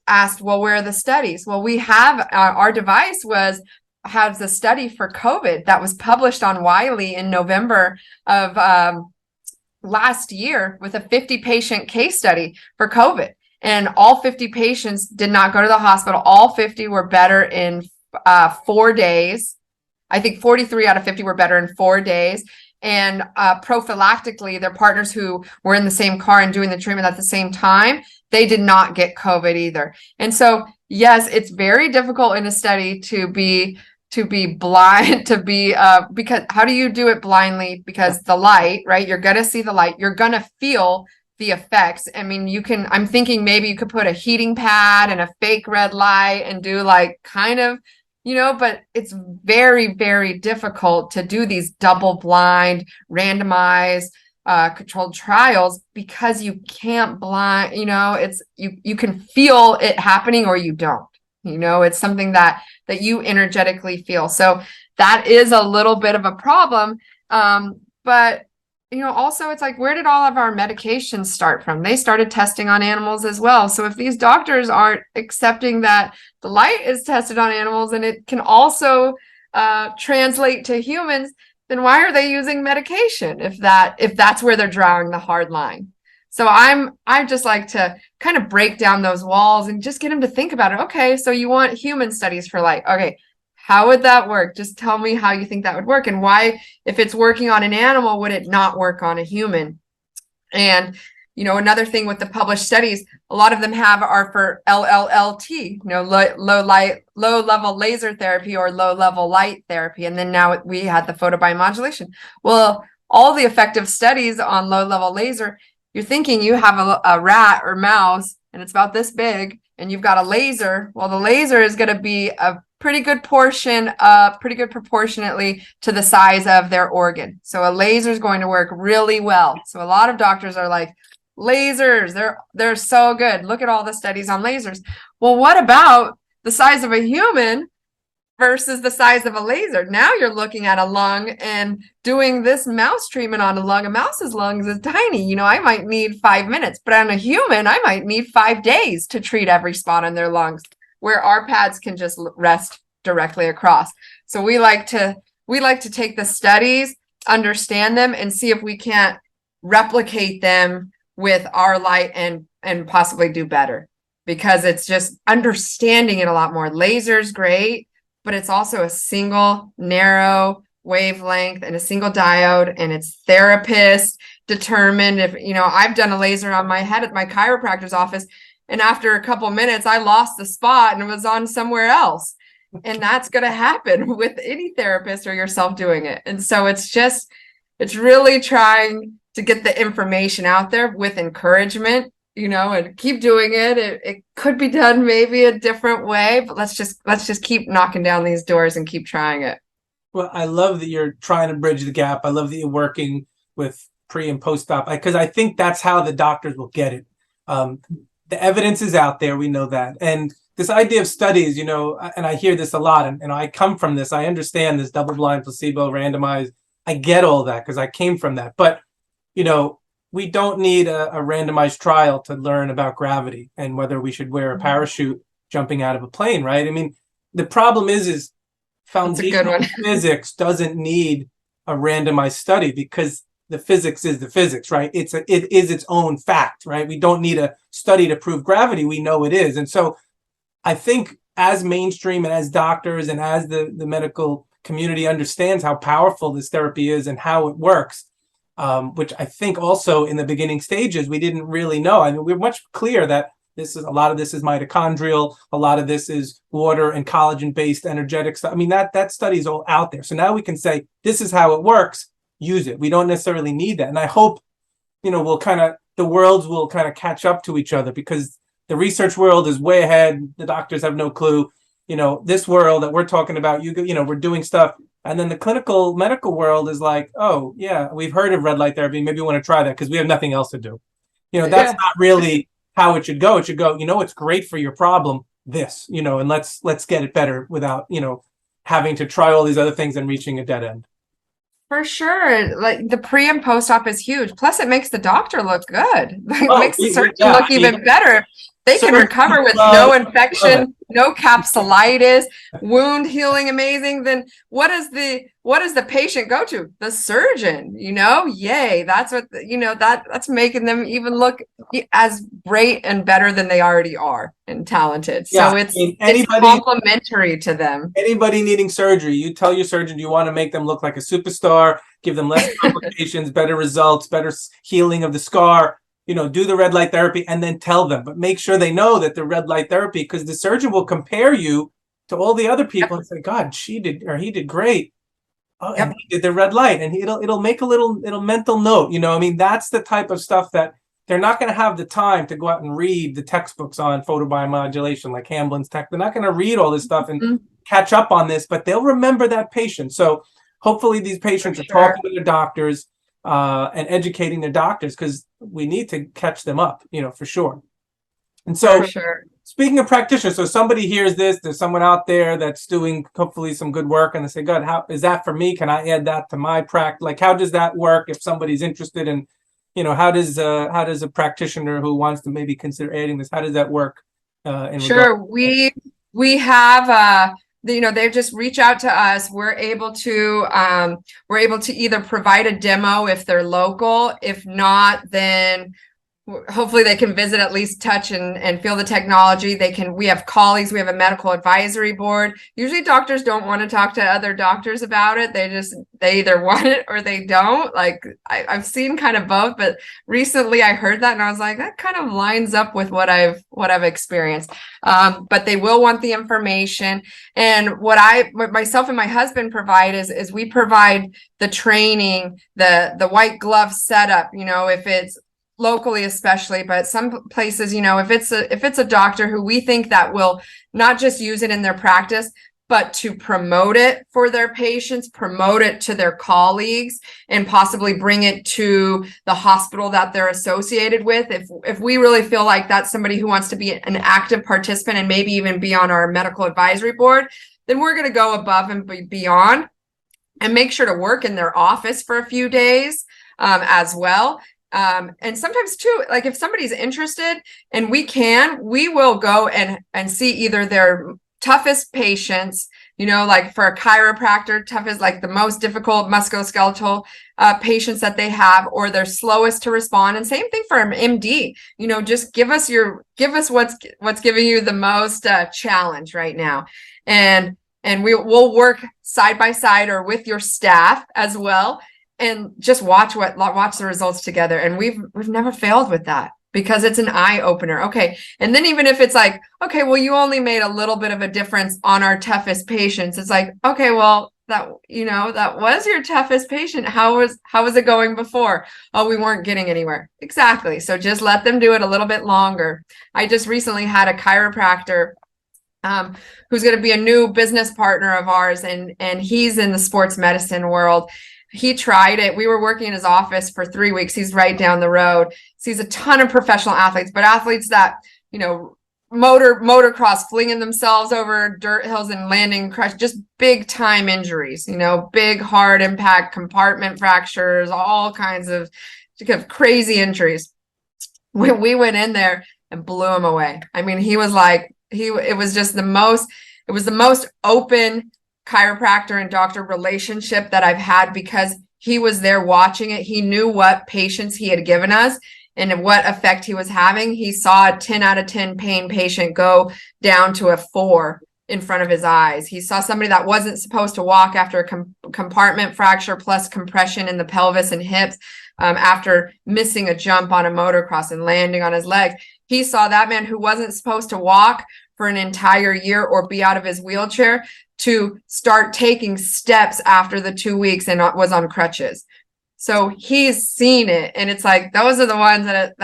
asked, well, where are the studies? Well, we have our device has a study for COVID that was published on Wiley in November of last year, with a 50 patient case study for COVID. And all 50 patients did not go to the hospital. All 50 were better in 4 days. I think 43 out of 50 were better in 4 days. And prophylactically, their partners who were in the same car and doing the treatment at the same time, they did not get COVID either. And so, yes, it's very difficult in a study to be blind, because how do you do it blindly? Because the light, right? You're going to see the light. You're going to feel the effects. I mean, I'm thinking maybe you could put a heating pad and a fake red light and do like kind of, but it's very, very difficult to do these double-blind, randomized, controlled trials because you can't blind, it's you can feel it happening or you don't. It's something that you energetically feel. So that is a little bit of a problem. But also it's like, where did all of our medications start from? They started testing on animals as well. So if these doctors aren't accepting that the light is tested on animals and it can also translate to humans, then why are they using medication if that's where they're drawing the hard line? So I just like to kind of break down those walls and just get them to think about it. Okay, so you want human studies for light. Okay, how would that work? Just tell me how you think that would work, and why, if it's working on an animal, would it not work on a human? And another thing with the published studies, a lot of them are for LLLT, low level laser therapy or low level light therapy. And then now we had the photobiomodulation. Well, all the effective studies on low level laser, you're thinking you have a rat or mouse and it's about this big and you've got a laser. Well, the laser is going to be a pretty good proportionately to the size of their organ. So a laser is going to work really well. So a lot of doctors are like, lasers, they're so good. Look at all the studies on lasers. Well, what about the size of a human versus the size of a laser? Now you're looking at a lung and doing this mouse treatment on a lung. A mouse's lungs is tiny. I might need 5 minutes, but on a human, I might need 5 days to treat every spot on their lungs, where our pads can just rest directly across. So we like to take the studies, understand them, and see if we can't replicate them with our light and possibly do better, because it's just understanding it a lot more. Laser's great, but it's also a single narrow wavelength and a single diode, and it's therapist determined. If I've done a laser on my head at my chiropractor's office, and after a couple minutes I lost the spot and it was on somewhere else. And that's going to happen with any therapist or yourself doing it. And so it's really trying to get the information out there with encouragement, and keep doing it. It could be done maybe a different way, but let's just keep knocking down these doors and keep trying it. Well, I love that you're trying to bridge the gap. I love that you're working with pre and post-op, because I think that's how the doctors will get it. The evidence is out there. We know that. And this idea of studies, and I hear this a lot, and I come from this. I understand this double-blind, placebo, randomized. I get all that because I came from that. But, we don't need a randomized trial to learn about gravity and whether we should wear a parachute jumping out of a plane, right? I mean, the problem is foundational physics doesn't need a randomized study, because the physics is the physics, right? It is its own fact, right? We don't need a study to prove gravity. We know it is. And so I think as mainstream and as doctors and as the medical community understands how powerful this therapy is and how it works, which I think also in the beginning stages, we didn't really know. I mean, we're much clear that a lot of this is mitochondrial, a lot of this is water and collagen-based energetic stuff. I mean, that study is all out there. So now we can say, this is how it works, use it. We don't necessarily need that. And I hope, the worlds will kind of catch up to each other, because the research world is way ahead. The doctors have no clue. This world that we're talking about, we're doing stuff. And then the clinical medical world is like, oh, yeah, we've heard of red light therapy. Maybe we want to try that because we have nothing else to do. That's not really how it should go. It should go, it's great for your problem, this, and let's get it better without, having to try all these other things and reaching a dead end. For sure. Like the pre and post-op is huge. Plus it makes the doctor look good. It makes the surgeon look even better. They can recover with no infection, no capsulitis, wound healing amazing. Then what does the patient go to? The surgeon, yay. That's what, that's making them even look as great and better than they already are and talented. So it's complementary to them. Anybody needing surgery, you tell your surgeon you want to make them look like a superstar, give them less complications, better results, better healing of the scar. Do the red light therapy and then tell them, but make sure they know that the red light therapy, because the surgeon will compare you to all the other people and say, God, she did, or he did great. Oh, and he did the red light, and it'll make a little mental note. That's the type of stuff that they're not going to have the time to go out and read the textbooks on photobiomodulation, like Hamblin's tech. They're not going to read all this stuff and catch up on this, but they'll remember that patient. So hopefully these patients are talking to their doctors and educating their doctors, because we need to catch them up, for sure. And so speaking of practitioners, so somebody hears this, there's someone out there that's doing hopefully some good work, and they say, God, how is that for me? Can I add that to my practice? Like, how does that work if somebody's interested in, how does a practitioner who wants to maybe consider adding this, how does that work? Sure. We have, they just reach out to us. We're able to either provide a demo if they're local. If not, then hopefully they can visit, at least touch and feel the technology. We have colleagues, we have a medical advisory board. Usually doctors don't want to talk to other doctors about it. They either want it or they don't. Like I've seen kind of both, but recently I heard that and I was like, that kind of lines up with what I've experienced. But they will want the information. And what myself and my husband provide is we provide the training, the white glove setup, if it's locally especially, but some places, if it's a doctor who we think that will not just use it in their practice, but to promote it for their patients, promote it to their colleagues, and possibly bring it to the hospital that they're associated with. If we really feel like that's somebody who wants to be an active participant and maybe even be on our medical advisory board, then we're going to go above and beyond and make sure to work in their office for a few days as well. And sometimes too, like if somebody's interested and we will go and see either their toughest patients, like for a chiropractor, toughest, like the most difficult musculoskeletal patients that they have, or their slowest to respond. And same thing for an MD, just give us what's giving you the most challenge right now. And we'll work side by side or with your staff as well, and just watch the results together. And we've never failed with that, because it's an eye opener. Okay. And then even if it's like, okay, well, you only made a little bit of a difference on our toughest patients. It's like, okay, well, that was your toughest patient. How was it going before? Oh, we weren't getting anywhere. Exactly. So just let them do it a little bit longer. I just recently had a chiropractor who's going to be a new business partner of ours. And he's in the sports medicine world. He tried it. We were working in his office for 3 weeks. He's right down the road. Sees a ton of professional athletes, but athletes that, motocross, flinging themselves over dirt hills and landing, crash, just big time injuries, big hard impact, compartment fractures, all kinds of crazy injuries. We went in there and blew him away. I mean, he was like, it was the most open chiropractor and doctor relationship that I've had, because he was there watching it. He knew what patients he had given us and what effect he was having. He saw a 10 out of 10 pain patient go down to a 4 in front of his eyes. He saw somebody that wasn't supposed to walk after a compartment fracture plus compression in the pelvis and hips after missing a jump on a motocross and landing on his legs. He saw that man who wasn't supposed to walk for an entire year or be out of his wheelchair to start taking steps after the 2 weeks and was on crutches. So he's seen it. And it's like, those are the ones that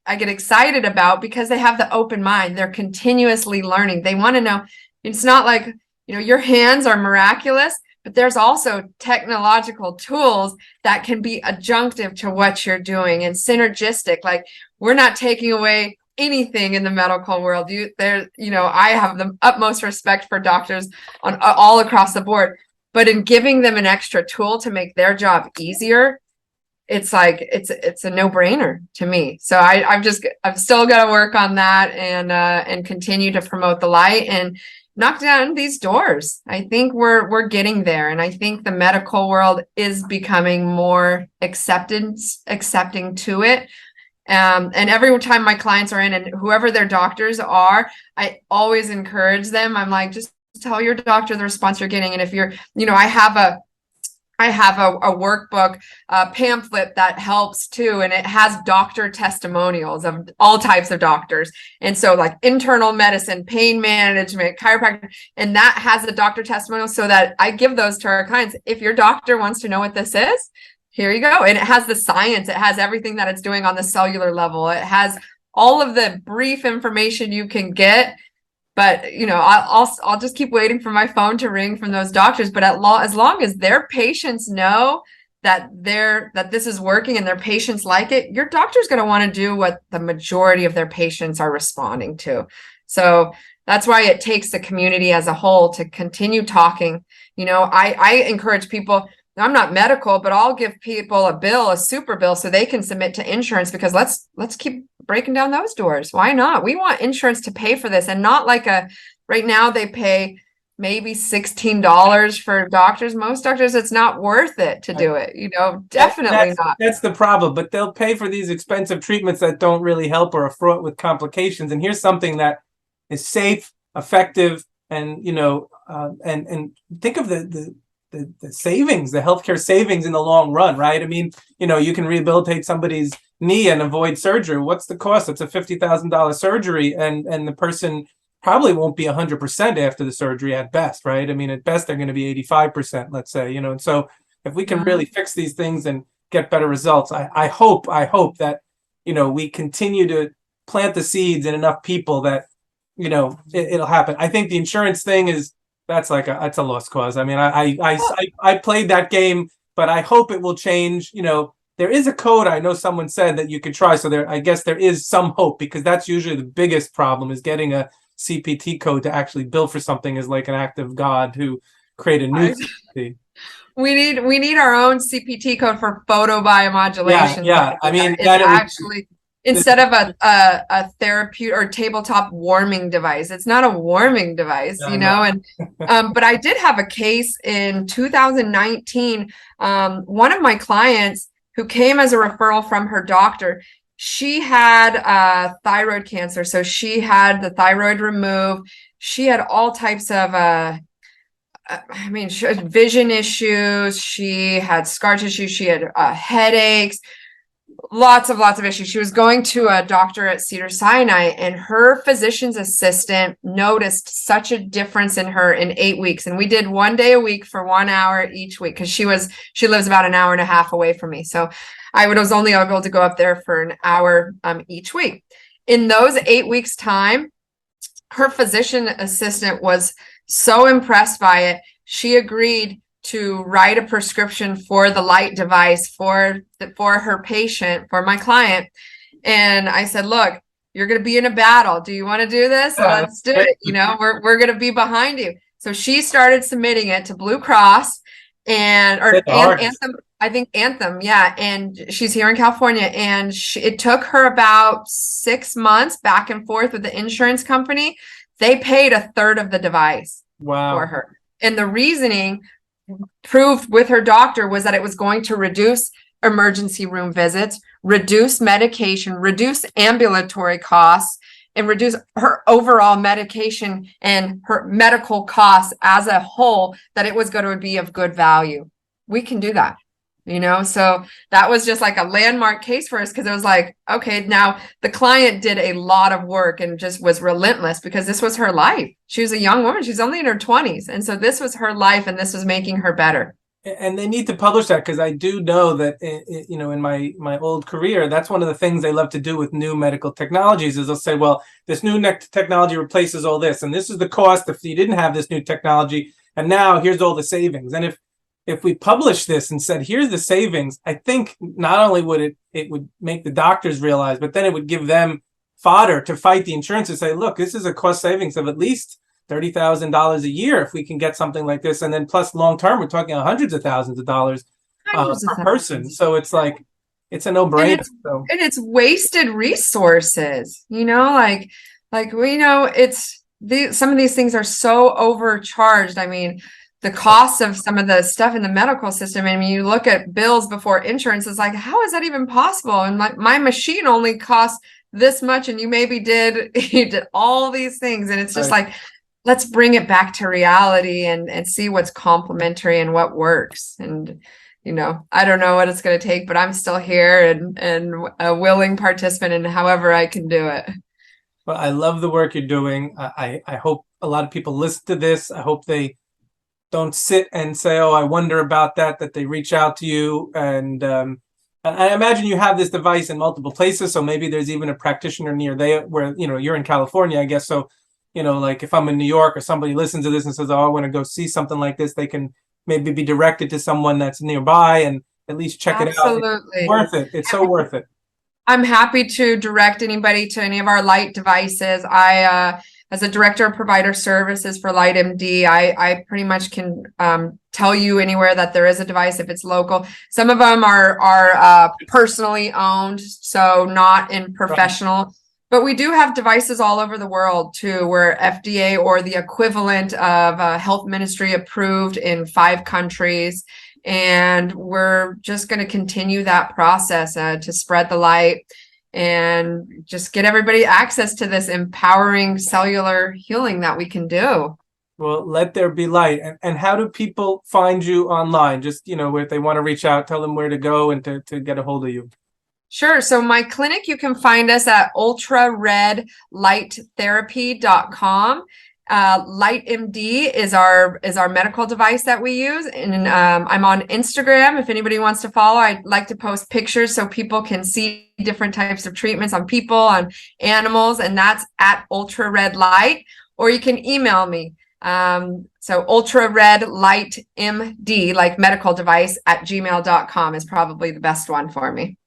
I get excited about, because they have the open mind. They're continuously learning. They want to know. It's not like, your hands are miraculous, but there's also technological tools that can be adjunctive to what you're doing and synergistic. Like, we're not taking away anything in the medical world. I have the utmost respect for doctors on all across the board, but in giving them an extra tool to make their job easier, it's like, it's a no-brainer to me. So I've still got to work on that and continue to promote the light and knock down these doors. I think we're getting there. And I think the medical world is becoming more accepting to it. And every time my clients are in, and whoever their doctors are, I always encourage them. I'm like, just tell your doctor the response you're getting. And if you're, I have a workbook, pamphlet that helps too. And it has doctor testimonials of all types of doctors. And so like internal medicine, pain management, chiropractic, and that has a doctor testimonial, so that I give those to our clients. If your doctor wants to know what this is, here you go. And it has the science. It has everything that it's doing on the cellular level. It has all of the brief information you can get But I'll just keep waiting for my phone to ring from those doctors. But as long as their patients know that this is working and their patients like it, your doctor's going to want to do what the majority of their patients are responding to. So that's why it takes the community as a whole to continue talking. I encourage people. I'm not medical, but I'll give people a super bill, so they can submit to insurance, because let's keep breaking down those doors. Why not? We want insurance to pay for this, and not like right now they pay maybe $16 for doctors. Most doctors, it's not worth it to do it. Definitely not. That's the problem, but they'll pay for these expensive treatments that don't really help or are fraught with complications. And here's something that is safe, effective, and and think of the savings, the healthcare savings in the long run, right? I mean, you can rehabilitate somebody's knee and avoid surgery. What's the cost? It's a $50,000 surgery, and the person probably won't be 100% after the surgery at best, right? I mean, at best they're going to be 85%, let's say, and so if we can really fix these things and get better results, I hope that, we continue to plant the seeds in enough people that, it'll happen. I think the insurance thing that's a lost cause. I mean, I played that game, but I hope it will change. There is a code, I know someone said, that you could try. So I guess there is some hope, because that's usually the biggest problem, is getting a CPT code to actually bill for something is like an act of God who created a new CPT. We need our own CPT code for photobiomodulation. Yeah. I mean, it's actually instead of a therapeutic or tabletop warming device. It's not a warming device, and but I did have a case in 2019. One of my clients, who came as a referral from her doctor, she had thyroid cancer. So she had the thyroid removed. She had all types of she had vision issues. She had scar tissue. She had headaches. Lots of issues. She was going to a doctor at Cedars-Sinai, and her physician's assistant noticed such a difference in her in 8 weeks. And we did 1 day a week for 1 hour each week, because she lives about an hour and a half away from me. So I was only able to go up there for an hour each week. In those 8 weeks time, her physician assistant was so impressed by it, she agreed to write a prescription for the Light device for her patient, for my client. And I said, look, you're going to be in a battle. Do you want to do this? Let's do it. We're going to be behind you. So she started submitting it to Blue Cross Anthem. I think Anthem. Yeah. And she's here in California, and it took her about 6 months back and forth with the insurance company. They paid a third of the device for her. And the reasoning proved with her doctor was that it was going to reduce emergency room visits, reduce medication, reduce ambulatory costs, and reduce her overall medication and her medical costs as a whole, that it was going to be of good value. We can do that. So that was just like a landmark case for us, because it was like, okay, now the client did a lot of work and just was relentless, because this was her life. She was a young woman. She's only in her 20s. And so this was her life, and this was making her better. And they need to publish that, because I do know that, in my old career, that's one of the things they love to do with new medical technologies, is they'll say, well, this new technology replaces all this, and this is the cost if you didn't have this new technology, and now here's all the savings. And if we publish this and said, here's the savings, I think not only would it would make the doctors realize, but then it would give them fodder to fight the insurance and say, look, this is a cost savings of at least $30,000 a year if we can get something like this. And then plus long term, we're talking hundreds of thousands of dollars per person. So it's like, it's a no-brainer. And it's wasted resources, some of these things are so overcharged. I mean, the cost of some of the stuff in the medical system. I mean, you look at bills before insurance, it's like, how is that even possible? And my machine only costs this much, and you did all these things. And it's just like, let's bring it back to reality and see what's complementary and what works. And, I don't know what it's going to take, but I'm still here and a willing participant in however I can do it. Well, I love the work you're doing. I hope a lot of people listen to this. I hope they don't sit and say, oh, I wonder about that they reach out to you. And I imagine you have this device in multiple places. So maybe there's even a practitioner near there where, you're in California, I guess. So you know, like if I'm in New York or somebody listens to this and says, oh, I want to go see something like this, they can maybe be directed to someone that's nearby and at least check it out. It's Absolutely. worth it. It's so worth it. I'm happy to direct anybody to any of our light devices. As a director of provider services for LightMD, I pretty much can tell you anywhere that there is a device if it's local. Some of them are personally owned, so not in professional. But we do have devices all over the world too, where FDA or the equivalent of health ministry approved in 5 countries. And we're just going to continue that process to spread the light and just get everybody access to this empowering cellular healing that we can do. Well, let there be light. And how do people find you online? Just, you know, if they want to reach out, tell them where to go and to get a hold of you. Sure. So my clinic, you can find us at ultraredlighttherapy.com. LightMD is our medical device that we use, and I'm on Instagram. If anybody wants to follow, I'd like to post pictures so people can see different types of treatments on people, on animals, and that's at ultraredlight. Or you can email me. So ultraredlightmd, like medical device, at gmail.com is probably the best one for me.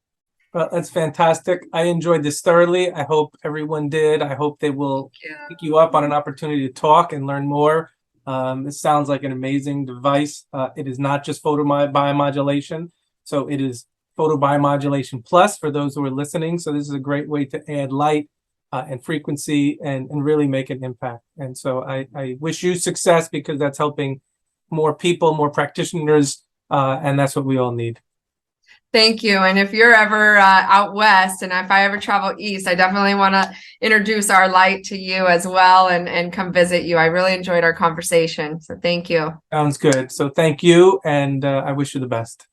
Well, that's fantastic. I enjoyed this thoroughly. I hope everyone did. I hope they will pick you up on an opportunity to talk and learn more. This sounds like an amazing device. It is not just photobiomodulation. So it is photobiomodulation plus for those who are listening. So this is a great way to add light and frequency and really make an impact. And so I wish you success because that's helping more people, more practitioners, and that's what we all need. Thank you. And if you're ever out west, and if I ever travel east, I definitely want to introduce our light to you as well and come visit you. I really enjoyed our conversation. So thank you. Sounds good. So thank you. And I wish you the best.